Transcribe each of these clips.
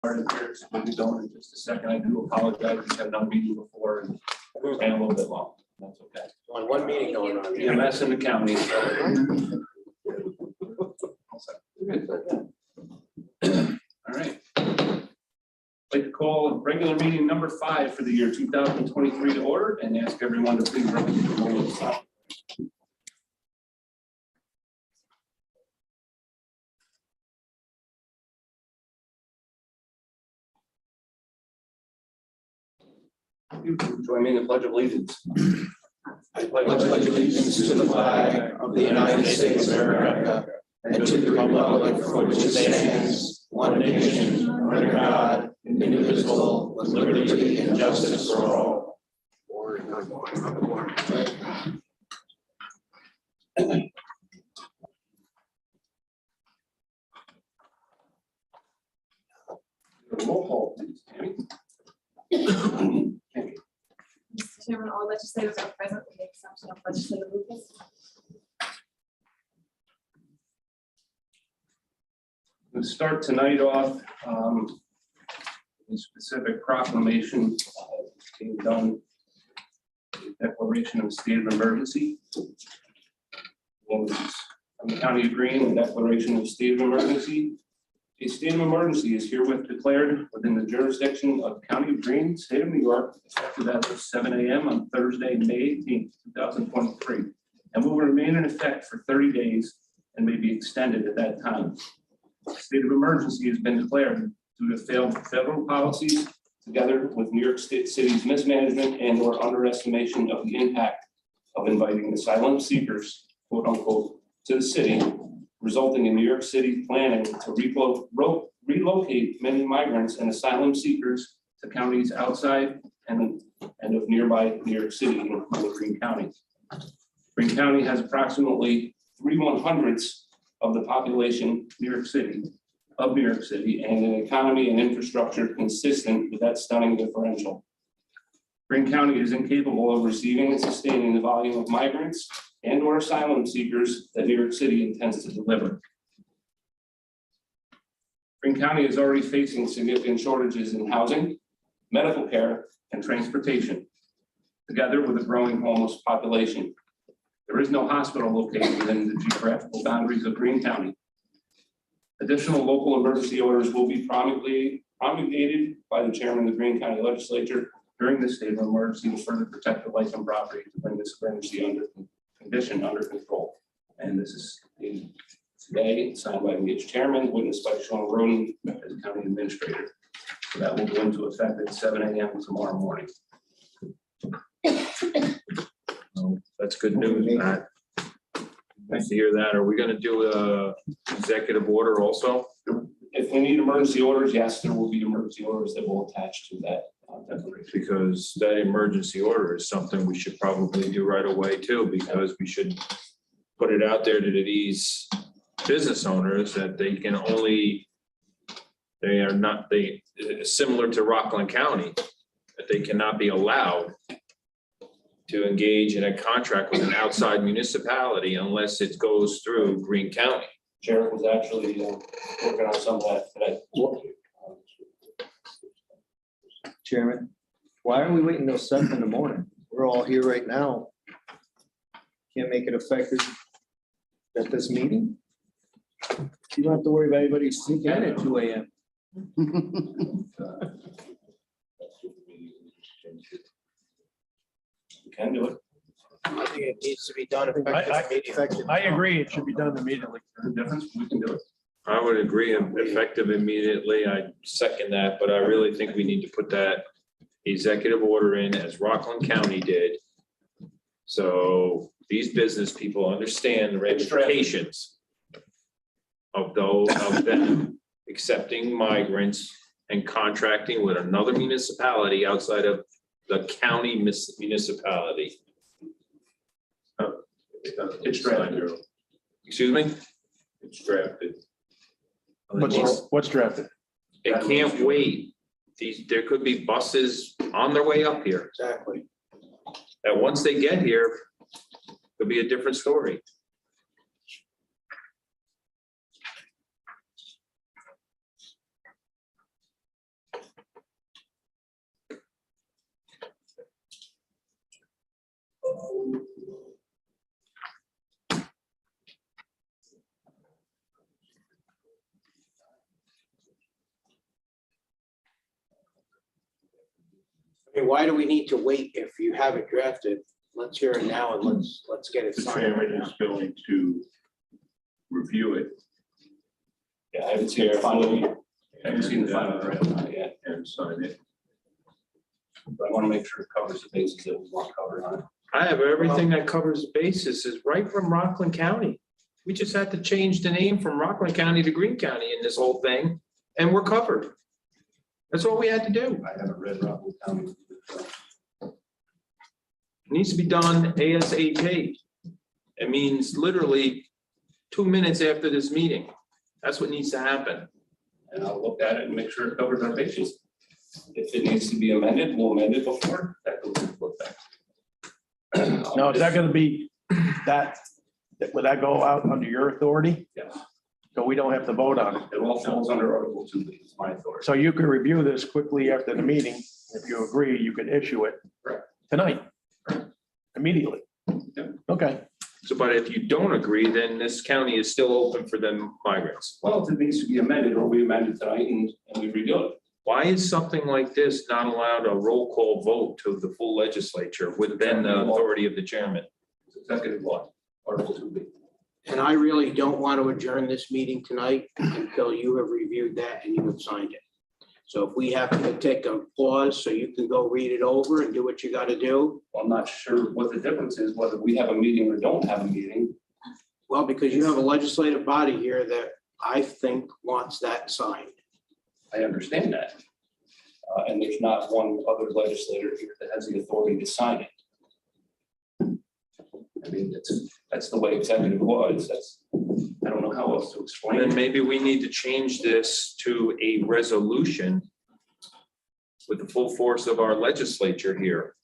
here, so we'll be going in just a second. I do apologize. We had another meeting before and it ran a little bit long. That's okay. On one meeting going on. EMS in the county. All right. I'd like to call regular meeting number 5 for the year 2023 to order and ask everyone to please rise for a moment of silence. Join me in the Pledge of Allegiance. I pledge allegiance to the flag of the United States of America and to the republic for which it stands, one nation, under God, indivisible, with liberty and justice for all. Roll call, please, Tammy. Mr. Chairman, all legislators are present with the exception of legislator Lucas. We'll start tonight off a specific proclamation being done, declaration of state of emergency. And from the County of Greene, the declaration of state of emergency. A state of emergency is herewith declared within the jurisdiction of the County of Greene, State of New York, effective as of 7 a.m. on Thursday, May 18th, 2023, and will remain in effect for 30 days and may be extended at that time. The state of emergency has been declared due to failed federal policies, together with New York City's mismanagement and or underestimation of the impact of inviting asylum seekers, quote unquote, to the city, resulting in New York City planning to relocate many migrants and asylum seekers to counties outside and of nearby New York City, including Greene County. Greene County has approximately 3/100 of the population of New York City, and an economy and infrastructure consistent with that stunning differential. Greene County is incapable of receiving and sustaining the volume of migrants and or asylum seekers that New York City intends to deliver. Greene County is already facing significant shortages in housing, medical care, and transportation, together with a growing homeless population. There is no hospital located within the geographical boundaries of Greene County. Additional local emergency orders will be promulgated by the chairman of the Greene County Legislature during this state of emergency to further protect the life and property to bring this emergency condition under control. And this is today signed by me as chairman, witnessed by Sean Roden as county administrator. So that will go into effect at 7 a.m. tomorrow morning. Oh, that's good news, Matt. Nice to hear that. Are we going to do a executive order also? If we need emergency orders, yes, there will be emergency orders that will attach to that declaration. Because that emergency order is something we should probably do right away too, because we should put it out there to these business owners that they can only, similar to Rockland County, that they cannot be allowed to engage in a contract with an outside municipality unless it goes through Greene County. Sheriff was actually working on some of that today. Chairman, why are we waiting till 7 in the morning? We're all here right now. Can't make it effective at this meeting? You don't have to worry about anybody sneaking in at 2 a.m. We can do it. I think it needs to be done effective. I agree, it should be done immediately. The difference, we can do it. I would agree, effective immediately. I second that, but I really think we need to put that executive order in as Rockland County did. So these business people understand the ramifications of them accepting migrants and contracting with another municipality outside of the county municipality. It's drafted. Excuse me? It's drafted. What's drafted? It can't wait. There could be buses on their way up here. Exactly. And once they get here, it'll be a different story. I mean, why do we need to wait if you have it drafted? Let's hear it now and let's get it The signed right chairman now. is going to review it Yeah, I haven't seen the final, haven't seen the and, final draft yet, and sign it. but I want to make sure it covers the bases that we want covered on it. I have everything that covers basis is right from Rockland County. We just had to change the name from Rockland County to Greene County in this whole thing, and we're covered. That's all we had to do. I haven't read Rockland County. It needs to be done ASAP. It means literally 2 minutes after this meeting. That's what needs to happen. And I'll look at it and make sure it covers our bases. If it needs to be amended, we'll amend it before that goes into effect. Now, is that gonna be that, would that go out under your authority? Yes, So we don't have to vote on it? it all falls under Article 2, it's my authority. So you could review this quickly after the meeting. If you agree, you could issue it Correct. tonight, immediately. Yep. Okay, So, but if you don't agree, then this county is still open for them migrants. Well, if it needs to be amended, or we amend it tonight and we redo it. Why is something like this not allowed a roll call vote to the full legislature within the authority of the chairman? It's executive law, Article 2B. And I really don't want to adjourn this meeting tonight until you have reviewed that and you have signed it. So if we have to take a pause so you can go read it over and do what you got to do, I'm not sure what the difference is, whether we have a meeting or don't have a meeting. well, because you have a legislative body here that I think wants that signed. I understand that. And there's not one other legislator here that has the authority to sign it. I mean, that's the way executive law is. I don't know how else to explain Then it. maybe we need to change this to a resolution with the full force of our legislature here.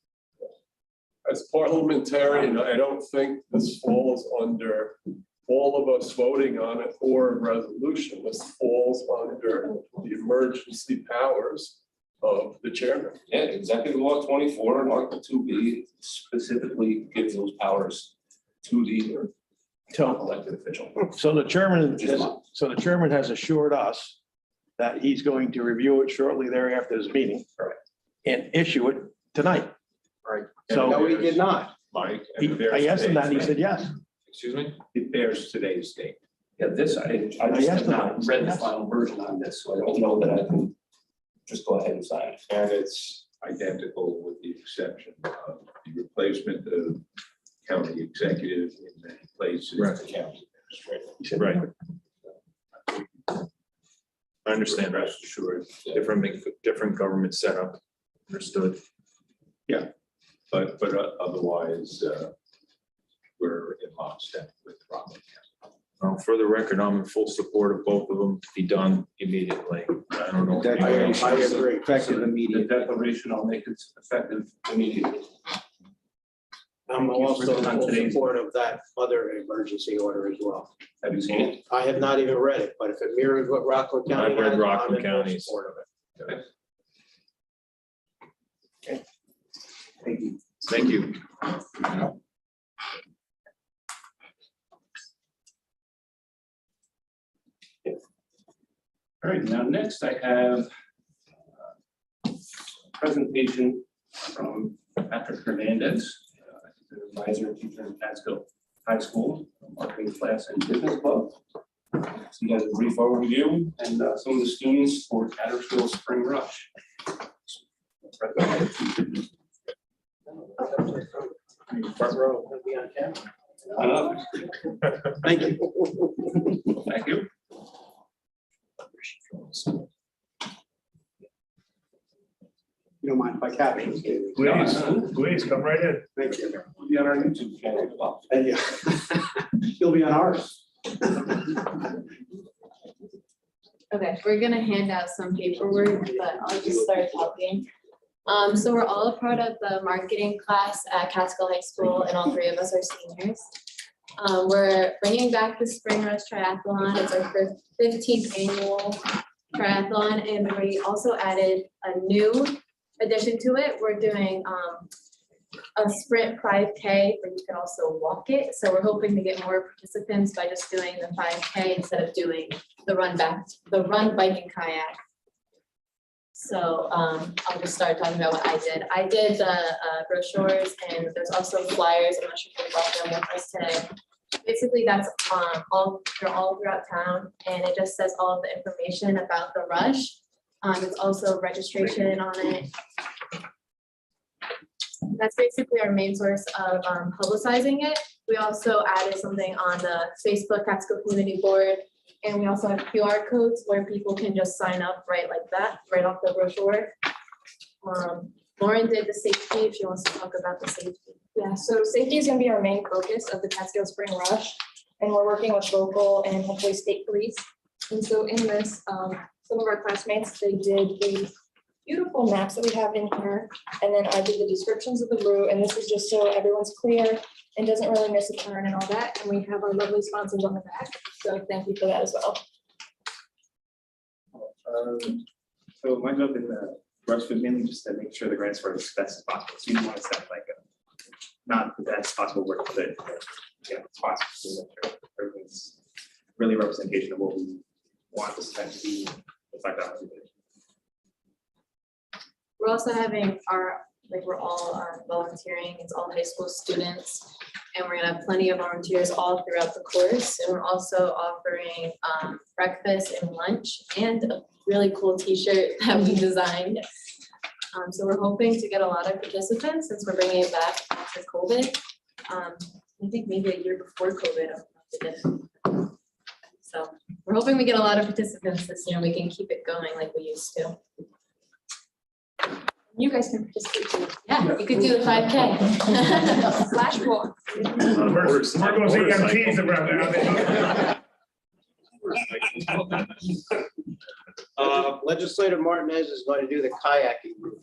As parliamentarian, I don't think this falls under all of us voting on it or a resolution. This falls under the emergency powers of the chairman. Yeah, executive law 24 and Article 2B specifically gives those powers to the so, elected official. so the chairman has assured us that he's going to review it shortly thereafter this meeting. Correct. And issue it tonight. Right. So- No, we did not. Mike. and it I bears asked him that, and he today's said date. yes. Excuse me? It bears today's date. Yeah, this, I just have not read the final version on this, so I don't know that I can just go ahead and sign it. And it's identical with the exception of the replacement of county executive in many places. Right. The county administrator. He said, Right. I understand that. Rest assured. Different government setup. Understood. But otherwise, we're in lockstep with Rockland County. For the record, I'm in full support of both of them to be done immediately. I don't know. I agree. Effective immediate. The declaration, I'll make it effective immediately. I'm also in On full today's- support of that other emergency order as well. Have you seen it? I have not even read it, but if it mirrors what Rockland County I've read has, I'm Rockland in full County's. support of it. Thank you. Thank you. All right, now next I have a presentation from Patrick Hernandez, an advisor and teacher in Pasco High School, marketing class and business club. So he has a brief overview and some of the students for Tattersville Spring Rush. Front row, gonna be on camera. I know. Thank you. Thank you. You don't mind if I capture this? David? Please, come right in. Thank you. We'll be on our YouTube channel as well. And you. You'll be on ours. Okay, we're gonna hand out some paperwork, but I'll just start talking. So we're all a part of the marketing class at Catskill High School, and all three of us are seniors. We're bringing back the Spring Rush Triathlon. It's our 15th annual triathlon, and we also added a new addition to it. We're doing a sprint 5K, but you can also walk it. So we're hoping to get more participants by just doing the 5K instead of doing the run, bike and kayak. So I'll just start talking about what I did. I did the brochures, and there's also flyers. I'm not sure if we brought them with us today. Basically, that's they're all throughout town, and it just says all of the information about the rush. It's also registration on it. That's basically our main source of publicizing it. We also added something on the Facebook Catskill Community Board, and we also have QR codes where people can just sign up right like that, right off the brochure. Lauren did the safety, if she wants to talk about the safety. Yeah, so safety is gonna be our main focus of the Catskill Spring Rush, and we're working with local and hopefully state police. And so in this, some of our classmates, they did the beautiful maps that we have in here, and then I did the descriptions of the route, and this is just so everyone's clear and doesn't really miss a turn and all that, and we have our lovely sponsors on the back, so thank you for that as well. So my job in the rush was mainly just to make sure the grants were as best as possible. So you want to set like not the best possible work, but it's possible. So make sure everything's really representation of what we want this event to be. It's like that. We're also having we're all volunteering. It's all high school students, and we're gonna have plenty of volunteers all throughout the course. And we're also offering breakfast and lunch and a really cool T-shirt that we designed. So we're hoping to get a lot of participants since we're bringing it back after COVID. I think maybe a year before COVID. So we're hoping we get a lot of participants this year. And we can keep it going like we used to. You guys can participate too. Yeah, you could do the 5K. Flash walk. Marco's EMTs around Legislator Martinez is going to do the kayaking route.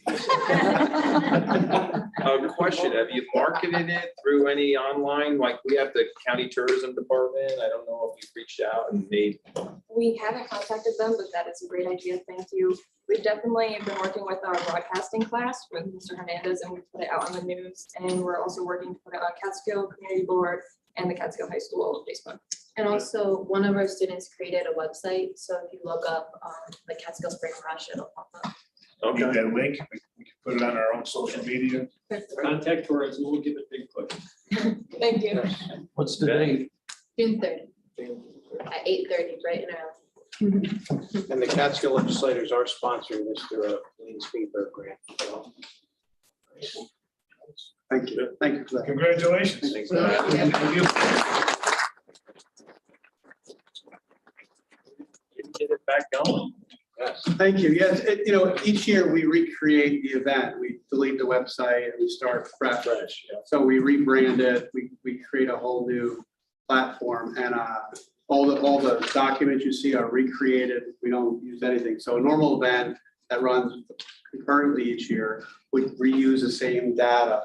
Question, have you marketed it through any online, like we have the county tourism department? I don't know if you've reached out and made. We haven't contacted them, but that is a great idea. Thank you. We've definitely been working with our broadcasting class with Mr. Hernandez, and we put it out on the news. And we're also working to put it on Catskill Community Board and the Catskill High School Facebook. And also, one of our students created a website, so if you look up the Catskill Spring Rush, it'll pop up. Okay. That link, we can put it on our own social media. Contact for us, and we'll give it big push. Thank you. What's the date? June 3rd at 8:30, bright and early. And the Catskill legislators are sponsoring this through a Lean Speedbird grant. So. Thank you. Thank you for that. Congratulations. Thanks. Thank you. Get it back going. Yes. Thank you. Yes, each year we recreate the event. We delete the website and we start fresh. So we rebrand it. We create a whole new platform, and all the documents you see are recreated. We don't use anything. So a normal event that runs concurrently each year would reuse the same data.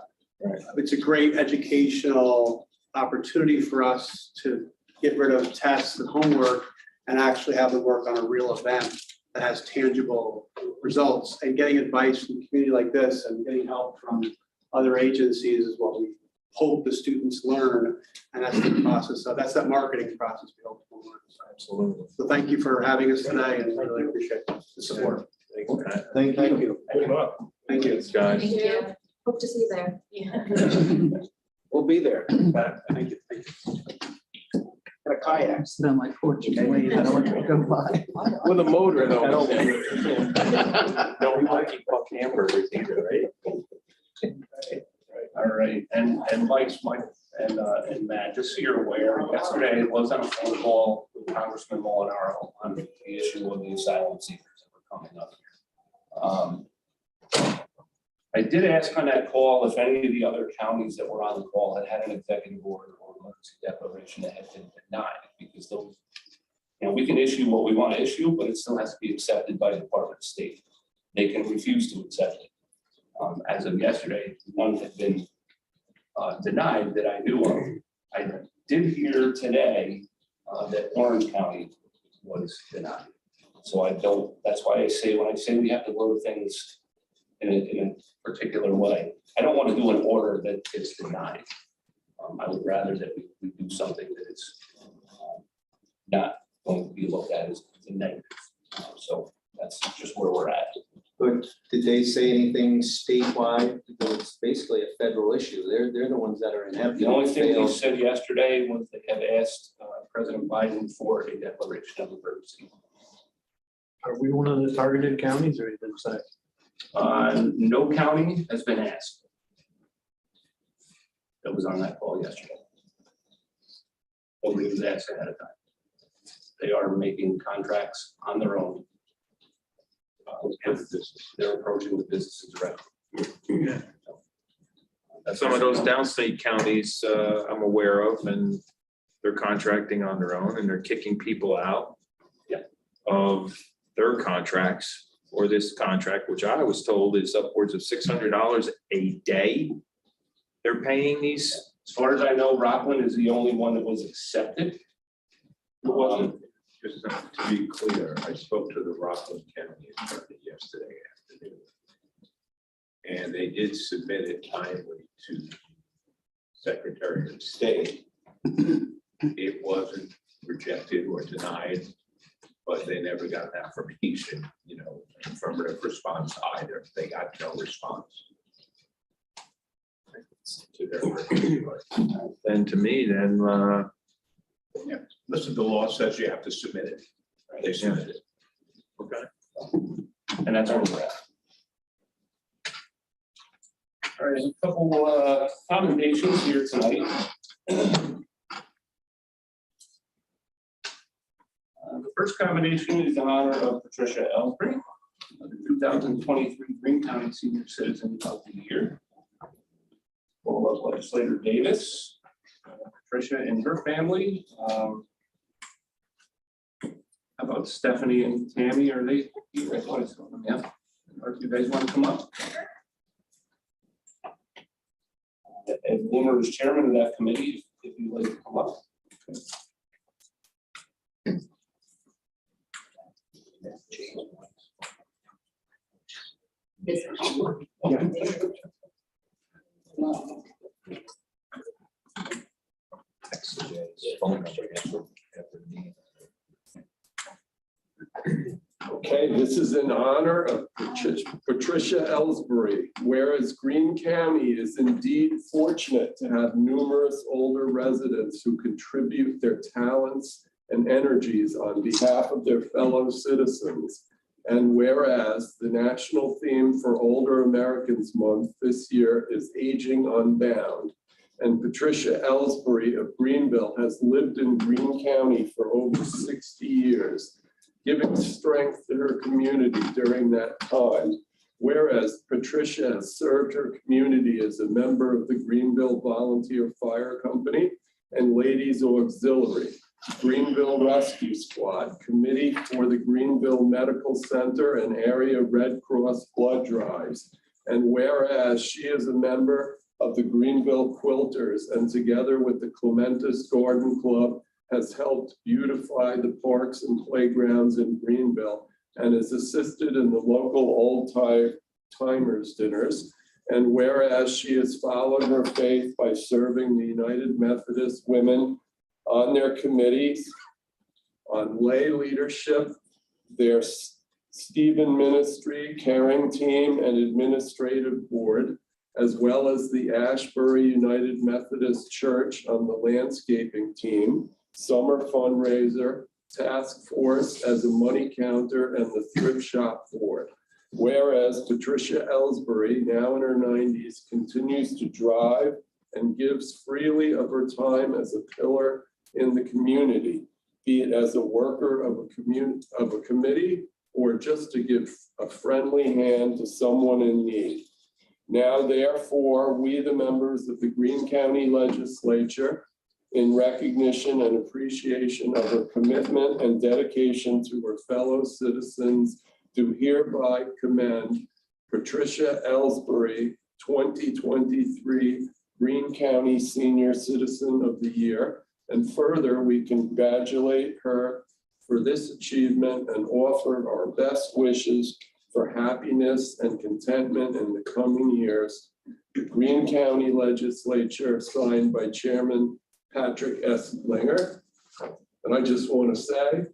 It's a great educational opportunity for us to get rid of tests and homework and actually have them work on a real event that has tangible results. And getting advice from a community like this and getting help from other agencies is what we hope the students learn. And that's the process. So that's that marketing process we hope to learn. Absolutely. So thank you for having us today, and I really appreciate the support. Thanks, Matt. Thank you. Good luck. Thank you. Thanks, guys. Thank you. Hope to see you there. Yeah. We'll be there. Thank you. Thank you. In a kayak. Sit on my porch and wait. I don't want to go by. With a motor though. No hockey puck hamburgers either, right? All right, and Mike and Matt, just so you're aware, yesterday was on a phone call with Congressman Molinaro on the issue of the asylum seekers that were coming up here. I did ask on that call if any of the other counties that were on the call had an executive order or emergency declaration that had been denied, because those, we can issue what we want to issue, but it still has to be accepted by the Department of State. They can refuse to accept it. As of yesterday, none had been denied that I knew of. I did hear today that Orange County was denied. So that's why I say, when I say we have to word things in a particular way, I don't want to do an order that is denied. I would rather that we do something that is not going to be looked at as a negative. So that's just where we're at. Good. they say anything statewide? Because it's basically a federal issue. They're the ones that are in. The only thing they said yesterday was they had asked President Biden for a declaration of emergency. Are we one of the targeted counties or anything say? No county has been asked. That was on that call yesterday. Nobody was asked ahead of time. They are making contracts on their own. They're approaching the businesses directly. Some of those downstate counties, I'm aware of, and they're contracting on their own and they're kicking people out. Yeah. Of their contracts or this contract, which I was told is upwards of $600 a day. They're paying these. As far as I know, Rockland is the only one that was accepted. It wasn't. Just to be clear, I spoke to the Rockland County attorney yesterday afternoon. And they did submit it timely to Secretary of State. It wasn't rejected or denied, but they never got an affirmation, affirmative response either. They got no response to their request. Then to me, then, Listen, the law says you have to submit it. They submitted it. okay. And that's where we're at. All right, a couple commendations here tonight. The first commendation is in honor of Patricia Ellsbury, the 2023 Greene County Senior Citizen of the Year. Followed up Legislator Davis, Patricia and her family. How about Stephanie and Tammy? Are they here? I thought I saw them. Yeah. Or if you guys want to come up. And Bloomer is chairman of that committee, if you'd like to come up. Okay, this is in honor of Patricia Ellsbury, whereas Greene County is indeed fortunate to have numerous older residents who contribute their talents and energies on behalf of their fellow citizens. And whereas the national theme for Older Americans Month this year is Aging Unbound, and Patricia Ellsbury of Greenville has lived in Greene County for over 60 years, giving strength to her community during that time. Whereas Patricia has served her community as a member of the Greenville Volunteer Fire Company and Ladies Auxiliary, Greenville Rescue Squad, Committee for the Greenville Medical Center and Area Red Cross Blood Drives. And whereas she is a member of the Greenville Quilters and together with the Clementis Garden Club has helped beautify the parks and playgrounds in Greenville and has assisted in the local old timers dinners. And whereas she has followed her faith by serving the United Methodist Women on their committees, on lay leadership, their Stephen Ministry, Caring Team, and Administrative Board, as well as the Ashbury United Methodist Church on the landscaping team, summer fundraiser, task force as a money counter, and the thrift shop board. Whereas Patricia Ellsbury, now in her 90s, continues to drive and gives freely of her time as a pillar in the community, be it as a worker of a committee or just to give a friendly hand to someone in need. Now, therefore, we, the members of the Greene County Legislature, in recognition and appreciation of her commitment and dedication to her fellow citizens, do hereby commend Patricia Ellsbury, 2023 Greene County Senior Citizen of the Year. And further, we congratulate her for this achievement and offer our best wishes for happiness and contentment in the coming years. The Greene County Legislature, signed by Chairman Patrick S. Linger. And I just want to say,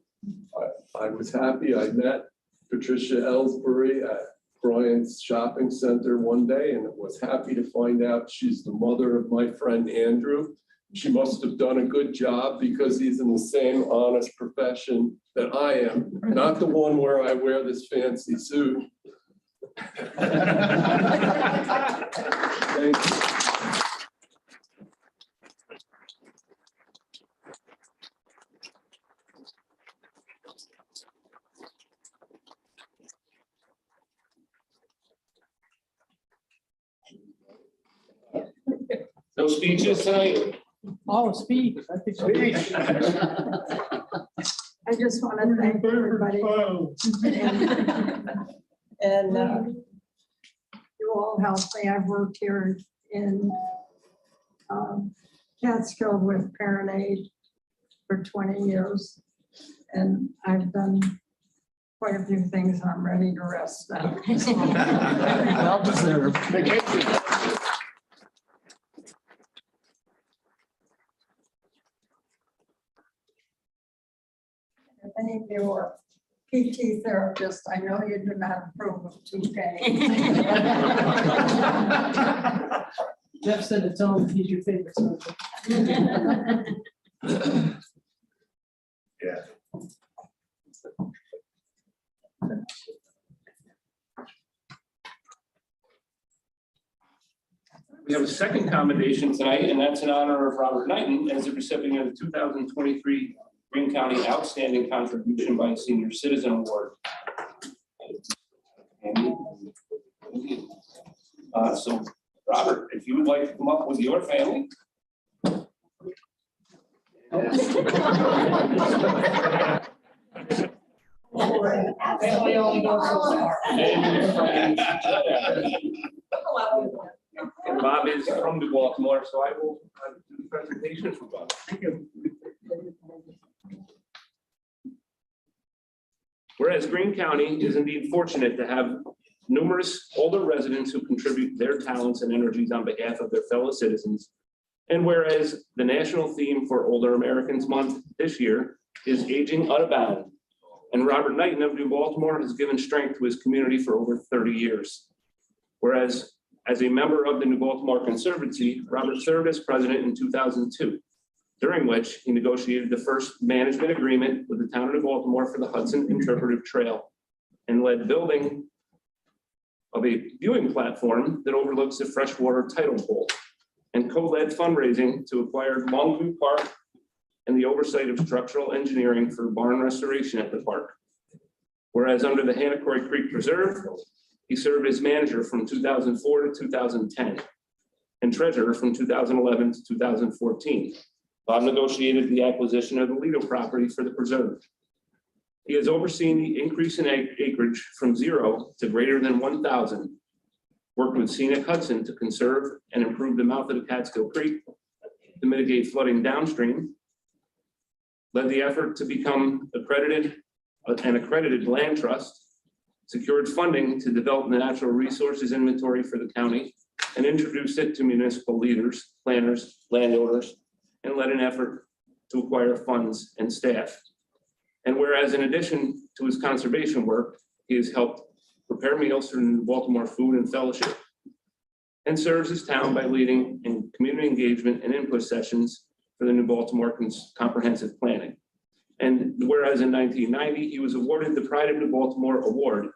I was happy I met Patricia Ellsbury at Bryant's shopping center one day and was happy to find out she's the mother of my friend Andrew. She must have done a good job because he's in the same honest profession that I am, not the one where I wear this fancy suit. Thank you. No speeches tonight? Oh, speech. I think speech. I just want to thank everybody. And you all helped me. I've worked here in Catskill with Parent Aid for 20 years. And I've done quite a few things and I'm ready to rest now. Well deserved. If any of you are PT therapists, I know you do not approve of 2K. Jeff said it's on, he's your favorite subject. Yeah. We have a second commendation tonight, and that's in honor of Robert Knighton as the recipient of the 2023 Greene County Outstanding Contribution by a Senior Citizen Award. So, Robert, if you would like to come up with your family. Family only goes so far. And Bob is from New Baltimore, so I will do the presentation for Bob. Thank you. Whereas Greene County is indeed fortunate to have numerous older residents who contribute their talents and energies on behalf of their fellow citizens. And whereas the national theme for Older Americans Month this year is Aging Unbound. And Robert Knighton of New Baltimore has given strength to his community for over 30 years. Whereas as a member of the New Baltimore Conservancy, Robert served as president in 2002, during which he negotiated the first management agreement with the town of New Baltimore for the Hudson Interpretive Trail and led building of a viewing platform that overlooks the freshwater tidal pool and co-led fundraising to acquire Longview Park and the oversight of structural engineering for barn restoration at the park. Whereas under the Hannah-Corey Creek Preserve, he served as manager from 2004 to 2010 and treasurer from 2011 to 2014. Bob negotiated the acquisition of the Lido property for the preserve. He has overseen the increase in acreage from 0 to greater than 1,000, worked with Scenic Hudson to conserve and improve the mouth of the Catskill Creek to mitigate flooding downstream, led the effort to become an accredited land trust, secured funding to develop the natural resources inventory for the county, and introduced it to municipal leaders, planners, landowners, and led an effort to acquire funds and staff. And whereas in addition to his conservation work, he has helped prepare meals for the Baltimore Food and Fellowship and serves his town by leading in community engagement and input sessions for the New Baltimore Comprehensive Planning. And whereas in 1990, he was awarded the Pride of New Baltimore Award.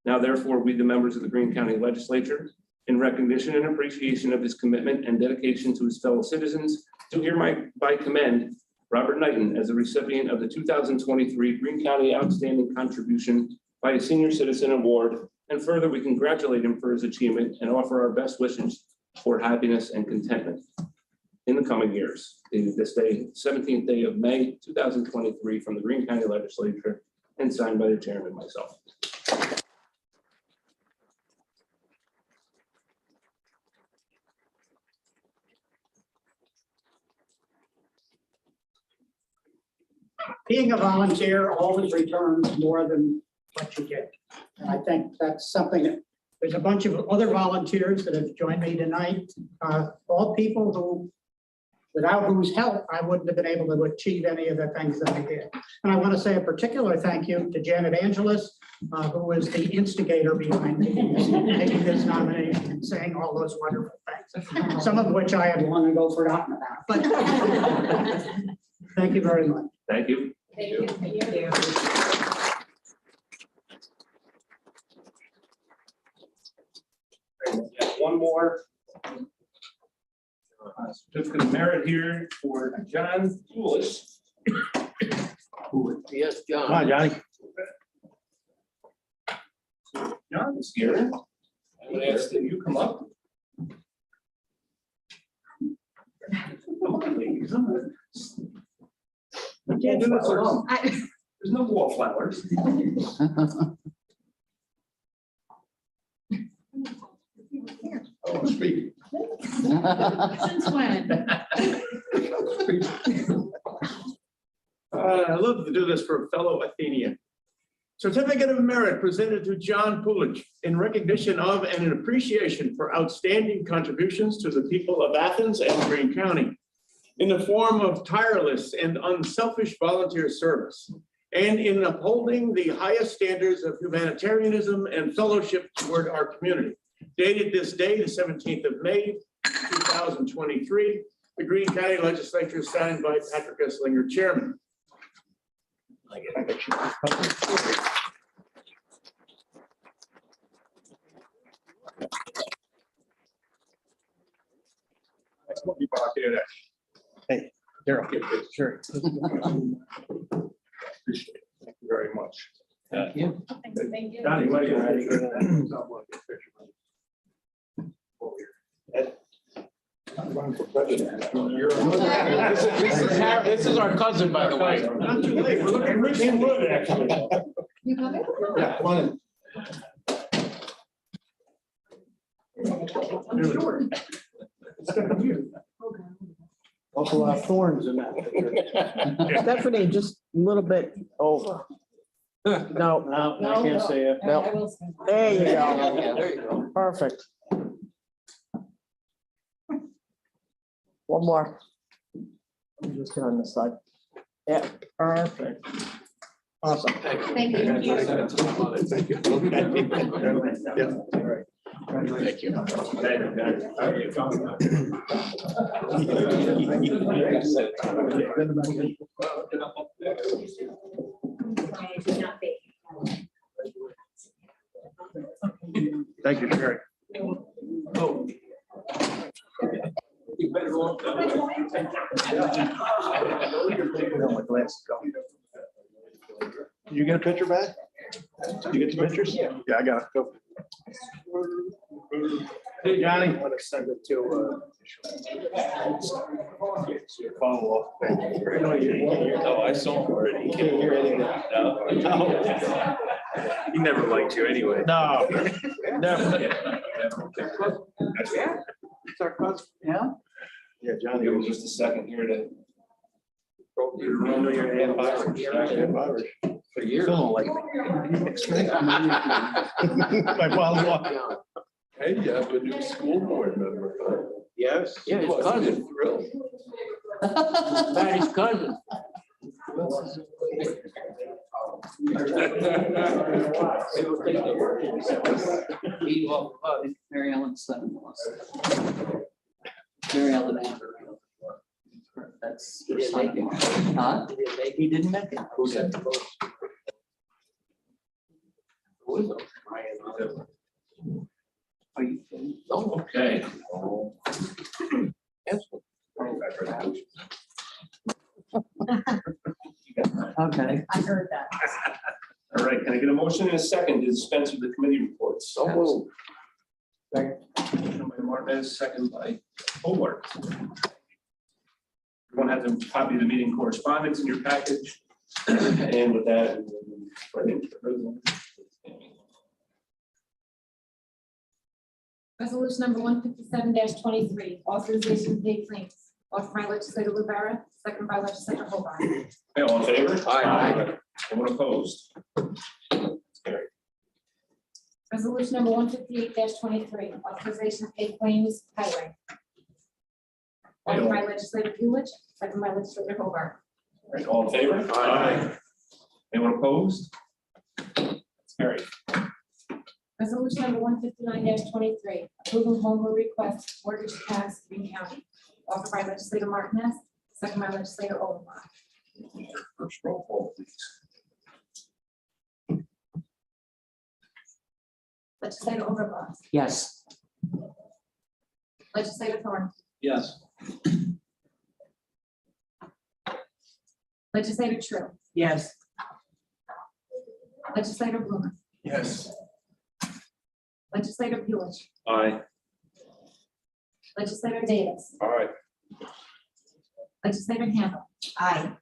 Now, therefore, we, the members of the Greene County Legislature, in recognition and appreciation of his commitment and dedication to his fellow citizens, do hereby commend Robert Knighton as the recipient of the 2023 Greene County Outstanding Contribution by a Senior Citizen Award. And further, we congratulate him for his achievement and offer our best wishes for happiness and contentment in the coming years. Dated this day, 17th day of May, 2023, from the Greene County Legislature and signed by the chairman, myself. Being a volunteer always returns more than what you get. And I think that's something that, there's a bunch of other volunteers that have joined me tonight, all people who without whose help I wouldn't have been able to achieve any of the things that I did. And I want to say a particular thank you to Janet Angelis, who was the instigator behind making this nomination and saying all those wonderful things, some of which I had long ago forgotten about. But thank you very much. Thank you. Thank you. Thank you. One more. Certificate of merit here for John Poulos. Yes, Come John. on, Johnny. John is here. I would ask that you come up. Come on, ladies. We can't do this alone. There's no wallflowers. Oh, speak. Since when? I'd love to do this for a fellow Athenian. Certificate of merit presented to John Poulos in recognition of and in appreciation for outstanding contributions to the people of Athens and Greene County in the form of tireless and unselfish volunteer service and in upholding the highest standards of humanitarianism and fellowship toward our community. Dated this day, the 17th of May, 2023, the Greene County Legislature signed by Patrick Esslinger, Chairman. Hey, Daryl, sure. Appreciate it. Thank you very much. Thank you. Donnie, what do you? This is our cousin, by the way. Not too late. We're looking rich and good, actually. You coming? Yeah, come on in. It's gonna be you. Also a lot of thorns in that. Stephanie, just a little bit over. No, No, I can't say it. no, I will say. there you Yeah, go. there you go. Perfect. One more. I'm just on this side. Yeah, perfect. Awesome. Thank you. Thank you. Yeah, all right. Thank you. Thank you, Sherry. Did you get a picture back? Did you get the pictures? Yeah, I got it. Go. Hey, Johnny. I want to send it to, follow up. Oh, I saw him already. You can't hear anything. No. He never liked you anyway. No, never. It's our cousin. Yeah. Yeah, Johnny. Give me just a second here to. Remember your hand Irish. For years. Feeling like. My father-in-law. Hey, you have a new school board member. Yes, yeah, his cousin. Thrilled. Patty's cousin. Mary Ellen's son-in-law. Mary Ellen Amber. That's. Huh? He didn't make it. Who said? Are you kidding? Okay. Okay. I heard that. All right, can I get a motion in a second to dispense with the committee reports? So moved. Motion by Martinez, second by Hobart. Everyone has a copy of the meeting correspondence in your package. And with that, we will move right into the resolution. Resolution number 157-23, authorization to pay claims. Offered by legislator Rivera, second by legislator Hobart. Okay, all in favor? Aye. Anyone opposed? Carried. Resolution number 158-23, authorization to pay claims highway. Offered by legislator Lewis, second by legislator Hobart. All right, all in favor? Aye. Anyone opposed? It's carried. Resolution number 159-23, approving home rule request mortgage tax Greene County. Offered by legislator Martinez, second by legislator Overblock. First roll call, please. Legislator Overblock. Yes. Legislator Thorn. Yes. Legislator Tru. Yes. Legislator Blumer. Yes. Legislator Lewis. Aye. Legislator Davis. All right. Legislator Handle. Aye.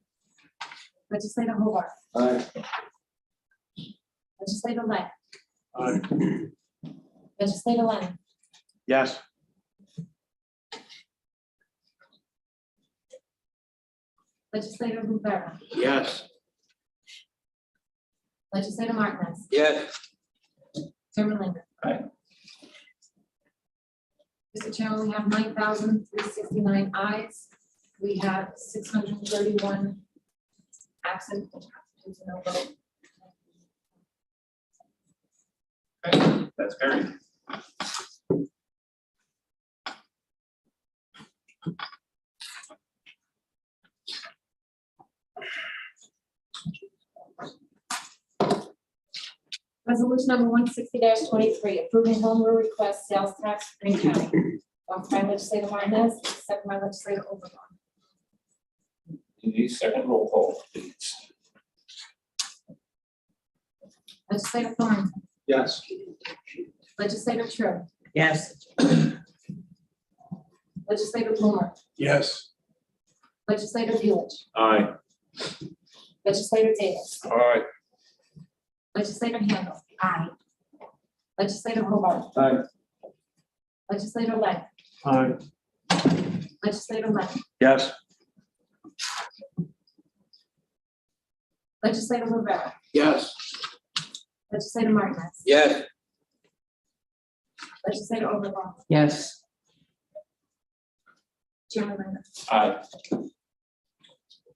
Legislator Hobart. Aye. Legislator Lang. Aye. Legislator Lennon. Yes. Legislator Rivera. Yes. Legislator Martinez. Yes. Chairman Linder. Aye. Mr. Chairman, we have 9,369 ayes. We have 631 absent, which constitutes a no vote. Okay, that's carried. Resolution number 160-23, approving home rule request sales tax Greene County. Offered by legislator Martinez, second by legislator Overbaugh. The second roll call, please. Legislator Thorn. Yes. Legislator Tru. Yes. Legislator Blumer. Yes. Legislator Lewis. Aye. Legislator Davis. All right. Legislator Handle. Aye. Legislator Hobart. Aye. Legislator Lang. Aye. Legislator Lennon. Yes. Legislator Rivera. Yes. Legislator Martinez. Yes. Legislator Overbaugh. Yes. Chairman Linder. Aye.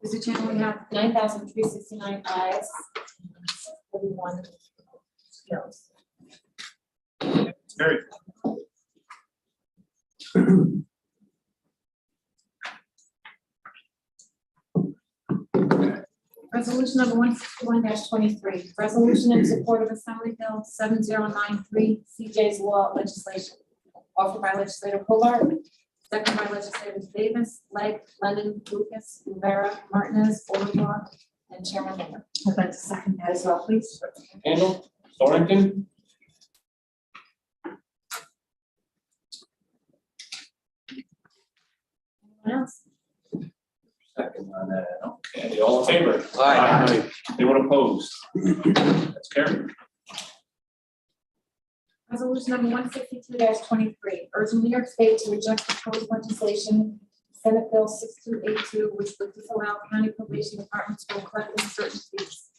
Mr. Chairman, we have 9,369 ayes. 41 noes. It's carried. Resolution number 161-23, resolution in support of Assembly Bill 7093, CJ's Law legislation. Offered by legislator Hobart, second by legislators Davis, Legg, Lennon, Lucas, Rivera, Martinez, Overblock, and Chairman Linder. I'd like to second that as well, please. Handle, Thornton. Anyone else? Second on that. Okay, all in favor? Aye. Anyone opposed? That's carried. Resolution number 162-23, urging New York State to reject proposed legislation, Senate Bill 6282, which would disallow county probation departments from collecting certain fees.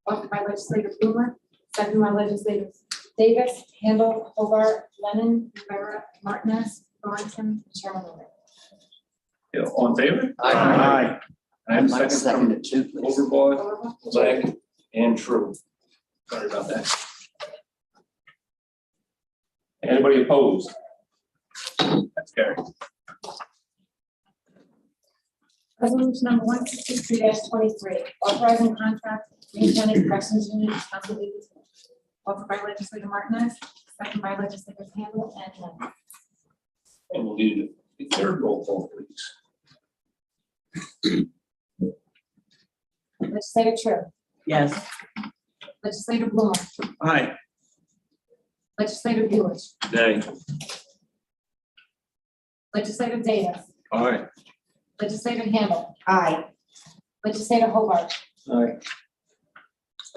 Offered by legislator Blumer, second by legislators Davis, Handle, Hobart, Lennon, Rivera, Martinez, Thornton, Chairman Linder. Yeah, all in favor? Aye. I have a I'd like to second second from it too, please. Overblock, Overblock. Legg, and True. Sorry about that. Anybody opposed? That's carried. Resolution number 163-23, authorizing contract with Greene County Corrections Unit, Council League. Offered by legislator Martinez, second by legislators Handle and Lennon. And we'll do the third roll call, please. Legislator Tru. Yes. Legislator Blumer. Aye. Legislator Lewis. Nay. Legislator Davis. Aye. Legislator Handle. Aye. Legislator Hobart. Aye.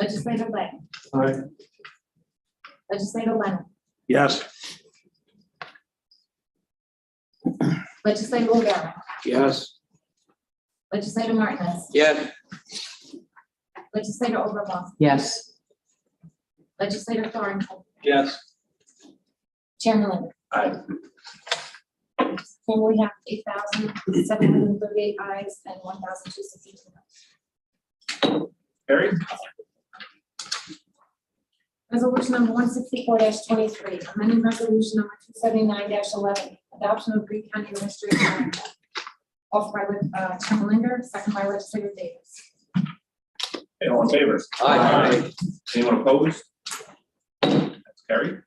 Legislator Lang. Aye. Legislator Lennon. Yes. Legislator Rivera. Yes. Legislator Martinez. Yes. Legislator Overbaugh. Yes. Legislator Thornton. Yes. Chairman Linder. Aye. For we have 8,738 ayes and 1,262 noes. Carried. Resolution number 164-23, amending resolution number 279-11, adoption of Greene County Administrative Manual. Offered by Chairman Linder, second by Legislator Davis. Okay, all in favor? Aye. Anyone opposed? That's carried.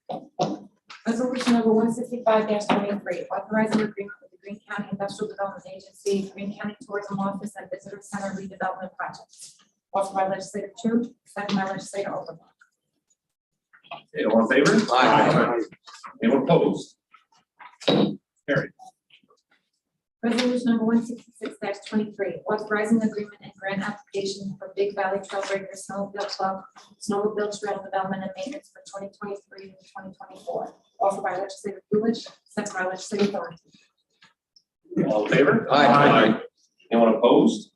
Resolution number 165-23, authorizing agreement with the Greene County Industrial Development Agency, Greene County Tourism Office and Visitor Center redevelopment project. Offered by Legislator Tru, second by Legislator Overbaugh. Okay, all in favor? Aye. Anyone opposed? Carried. Resolution number 166-23, authorizing agreement and grant application for Big Valley Trailbreakers Snowmobile Club, Snowmobile Trail Development and Maintenance for 2023 and 2024. Offered by Legislator Lewis, second by Legislator Thornton. All in favor? Aye. Anyone opposed?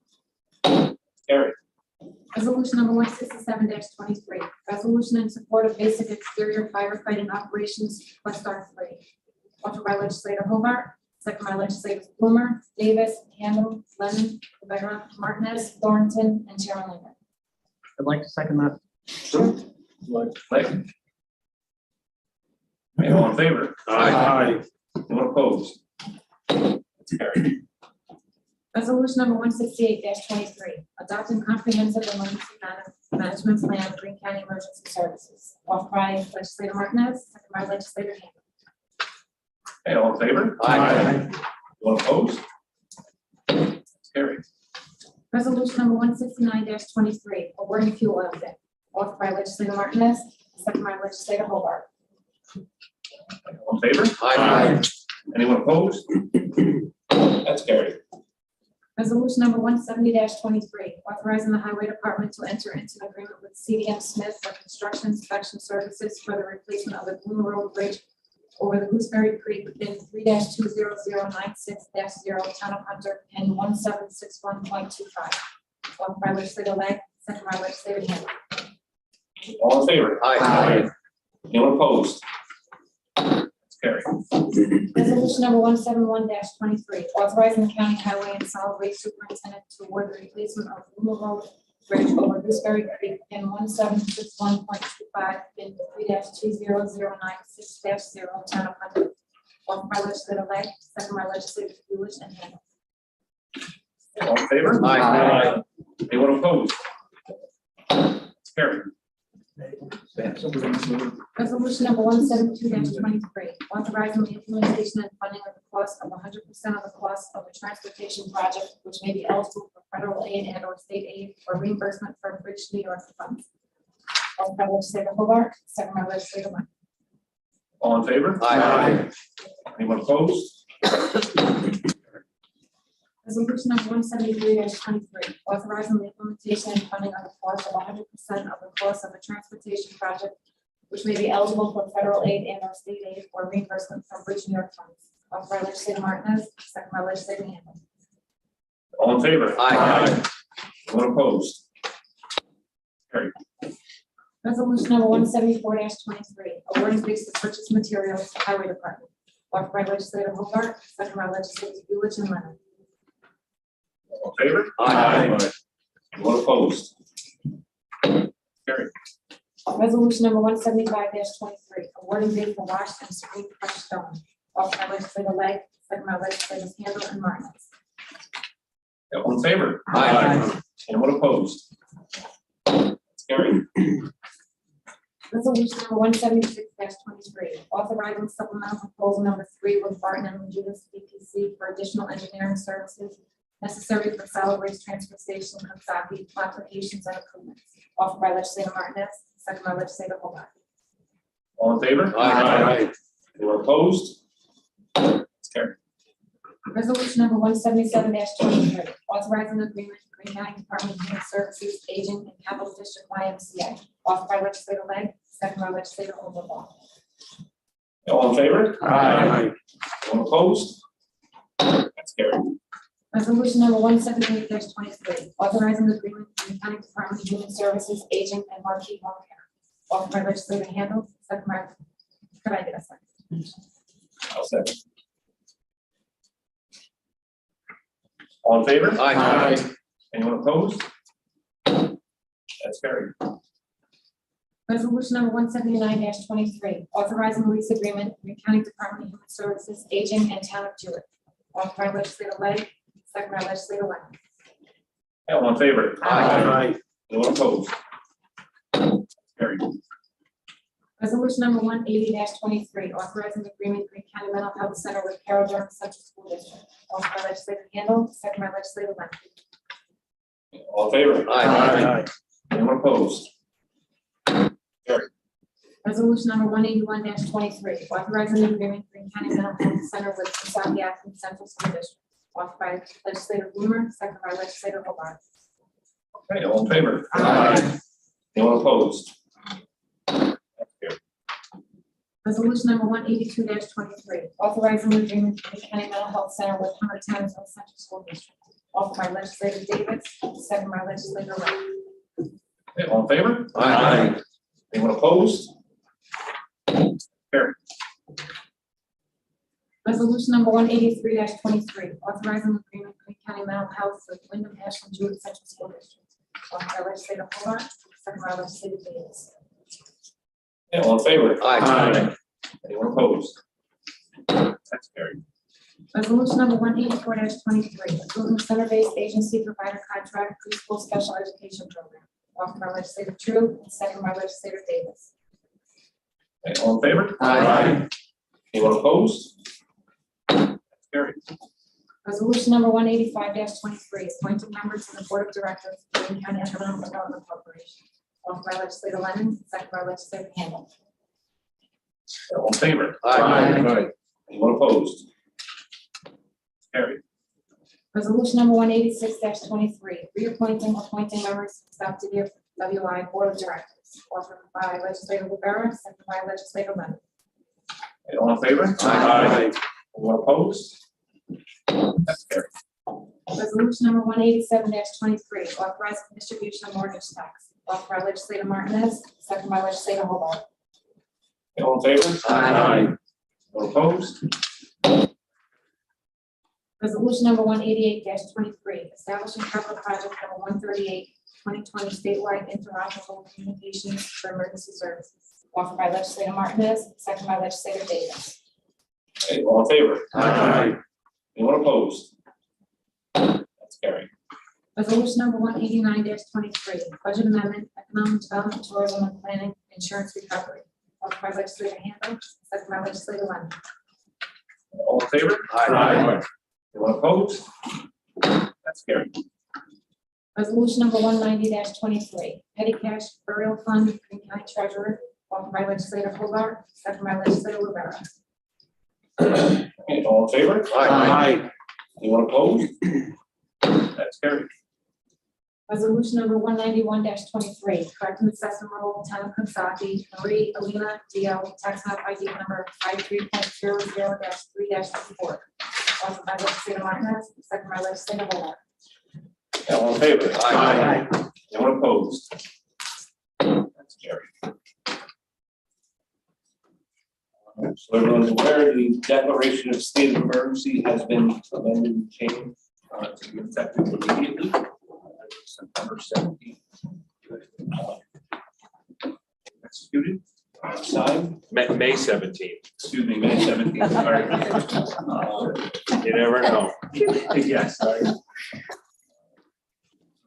Carried. Resolution number 167-23, resolution in support of basic exterior firefighting operations, West Star 3. Offered by Legislator Hobart, second by Legislators Blumer, Davis, Handle, Lennon, Rivera, Martinez, Thornton, and Chairman Linder. I'd like to second that. Like. Anyone in favor? Aye. Anyone opposed? That's carried. Resolution number 168-23, adopting comprehensive emergency management plan, Greene County Emergency Services. Offered by Legislator Martinez, second by Legislator Handle. Okay, all in favor? Aye. Anyone opposed? That's carried. Resolution number 169-23, awarding fuel oil bid. Offered by Legislator Martinez, second by Legislator Hobart. All in favor? Aye. Anyone opposed? That's carried. Resolution number 170-23, authorizing the Highway Department to enter into an agreement with CDM Smith for construction inspection services for the replacement of the Blue Road Bridge over the Gooseberry Creek in 3-20096-0 Town of Hunter and 1761.25. Offered by Legislator Lang, second by Legislator Handle. All in favor? Aye. Anyone opposed? That's carried. Resolution number 171-23, authorizing the county highway and solid waste superintendent to award the replacement of Blue Road Bridge over Gooseberry Creek in 1761.25 in 3-20096-0 Town of Hunter. Offered by Legislator Lang, second by Legislator Lewis and Handle. All in favor? Aye. Anyone opposed? It's carried. Resolution number 172-23, authorizing the implementation and funding of the cost of 100% of the cost of a transportation project which may be eligible for federal aid and or state aid or reimbursement from Bridge New York funds. Offered by Legislator Hobart, second by Legislator Lang. All in favor? Aye. Anyone opposed? Resolution number 173-23, authorizing the implementation and funding of the cost of 100% of the cost of a transportation project which may be eligible for federal aid and or state aid or reimbursement from Bridge New York funds. Offered by Legislator Martinez, second by Legislator Handle. All in favor? Aye. Anyone opposed? Carried. Resolution number 174-23, awarding bids to purchase materials to Highway Department. Offered by Legislator Hobart, second by Legislators Lewis and Lennon. All in favor? Aye. Anyone opposed? Carried. Resolution number 175-23, awarding bid for washed and screened crushed stone. Offered by Legislator Lang, second by Legislators Handle and Martinez. All in favor? Aye. Anyone opposed? It's carried. Resolution number 176-23, authorizing supplemental proposal number 3 with Barton and Lewis BPC for additional engineering services necessary for solid waste transfer station, Coxsackie, applications and improvements. Offered by Legislator Martinez, second by Legislator Hobart. All in favor? Aye. Anyone opposed? It's carried. Resolution number 177-23, authorizing agreement with Greene County Department of Human Services, Aging and Capital District YMCA. Offered by Legislator Lang, second by Legislator Overbaugh. All in favor? Aye. Anyone opposed? That's carried. Resolution number 178-23, authorizing agreement with the County Department of Human Services, Aging and Marquee Home Care. Offered by Legislator Handle, second by, could I get a second? I'll second. All in favor? Aye. Anyone opposed? That's carried. Resolution number 179-23, authorizing lease agreement, Greene County Department of Human Services, Aging, and Town of Jewett. Offered by legislator Lang, second by legislator Lang. All in favor? Aye. Anyone opposed? That's carried. Resolution number 180-23, authorizing agreement, Greene County Mental Health Center with Carroll Durham Central School District. Offered by legislator Handle, second by legislator Lang. All in favor? Aye. Anyone opposed? Resolution number 181-23, authorizing agreement, Greene County Mental Health Center with South Yankton Central School District. Offered by legislator Blumer, second by legislator Hobart. Okay, all in favor? Anyone opposed? That's carried. Resolution number 182-23, authorizing agreement, Greene County Mental Health Center with Hunter Townsville Central School District. Offered by legislator Davis, second by legislator Lang. Okay, all in favor? Aye. Anyone opposed? Carried. Resolution number 183-23, authorizing agreement, Greene County Mental Health with Wyndham Ashland Jewett Central School District. Offered by legislator Hobart, second by legislator Davis. Okay, all in favor? Aye. Anyone opposed? That's carried. Resolution number 184-23, approving center-based agency provider contract preschool special education program. Offered by legislator Tru, and second by legislator Davis. Okay, all in favor? Aye. Anyone opposed? That's carried. Resolution number 185-23, appointing members to the Board of Directors of Greene County Economic Development Corporation. Offered by legislator Lennon, second by legislator Handle. Okay, all in favor? Aye. Anyone opposed? Carried. Resolution number 186-23, reappointing, appointing members to South WI Board of Directors. Offered by legislator Rivera, second by legislator Lennon. Okay, all in favor? Aye. Anyone opposed? That's carried. Resolution number 187-23, authorizing distribution of mortgage tax. Offered by legislator Martinez, second by legislator Hobart. Okay, all in favor? Aye. Anyone opposed? Resolution number 188-23, establishing capital project number 138, 2020 statewide interoperable communications for emergency services. Offered by legislator Martinez, second by legislator Davis. Okay, all in favor? Aye. Anyone opposed? That's carried. Resolution number 189-23, budget amendment, economic development, tourism and planning, insurance recovery. Offered by legislator Handle, second by legislator Lennon. All in favor? Aye. Anyone opposed? That's carried. Resolution number 190-23, petty cash burial fund, Greene County Treasurer. Offered by legislator Hobart, second by legislator Rivera. Okay, all in favor? Aye. Anyone opposed? That's carried. Resolution number 191-23, correcting assessment roll, town of Coxsackie, Marie Alina DL, tax map ID number 53.00-3-4. Offered by legislator Martinez, second by legislator Hobart. Okay, all in favor? Aye. Anyone opposed? That's carried. So everyone's aware, the declaration of state of emergency has been amended and changed to be effective immediately, September 17th. Executed, signed, May 17th. excuse me, May 17th, sorry. You never know. Yes, sorry.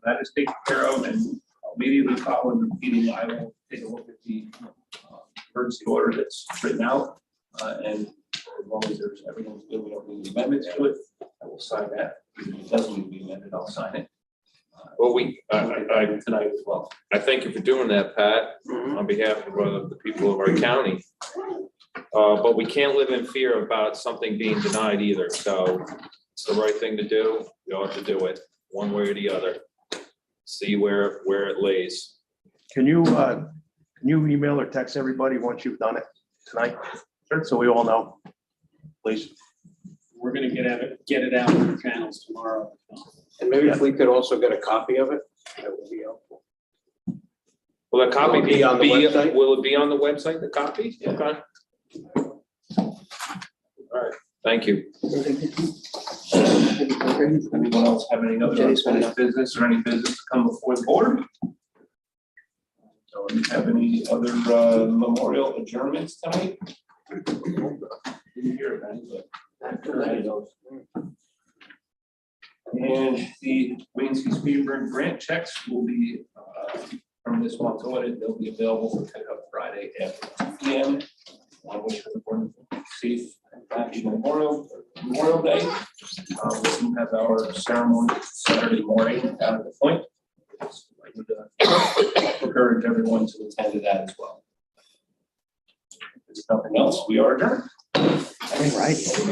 That is taken care of, and immediately following the meeting, I will take a look at the emergency order that's written out. And as long as there's everything's good, we don't need amendments to it, I will sign that. If it doesn't need to be amended, I'll sign it. Well, Tonight as well. I thank you for doing that, Pat, on behalf of the people of our county. But we can't live in fear about something being denied either, so it's the right thing to do. We ought to do it, one way or the other. See where it lays. Can you email or text everybody once you've done it tonight? Sure. So we all know, please. We're gonna get it out in the channels tomorrow. And maybe if we could also get a copy of it, that would be helpful. Will the copy Will it be on the website? Will it be on the website, the copy? Yeah. Okay. All right, thank you. Anyone else have any other unfinished business or any business to come before the board? Do you have any other memorial adjournments tonight? Didn't hear of any, but after that, and the Wayne C. Speedberg grant checks will be from this month's audit. They'll be available for pickup Friday after 2 p.m. I wish everyone safe and happy Memorial Day. We do have our ceremony Saturday morning out at the point. I would encourage everyone to attend to that as well. If there's nothing else, we are adjourned. All right.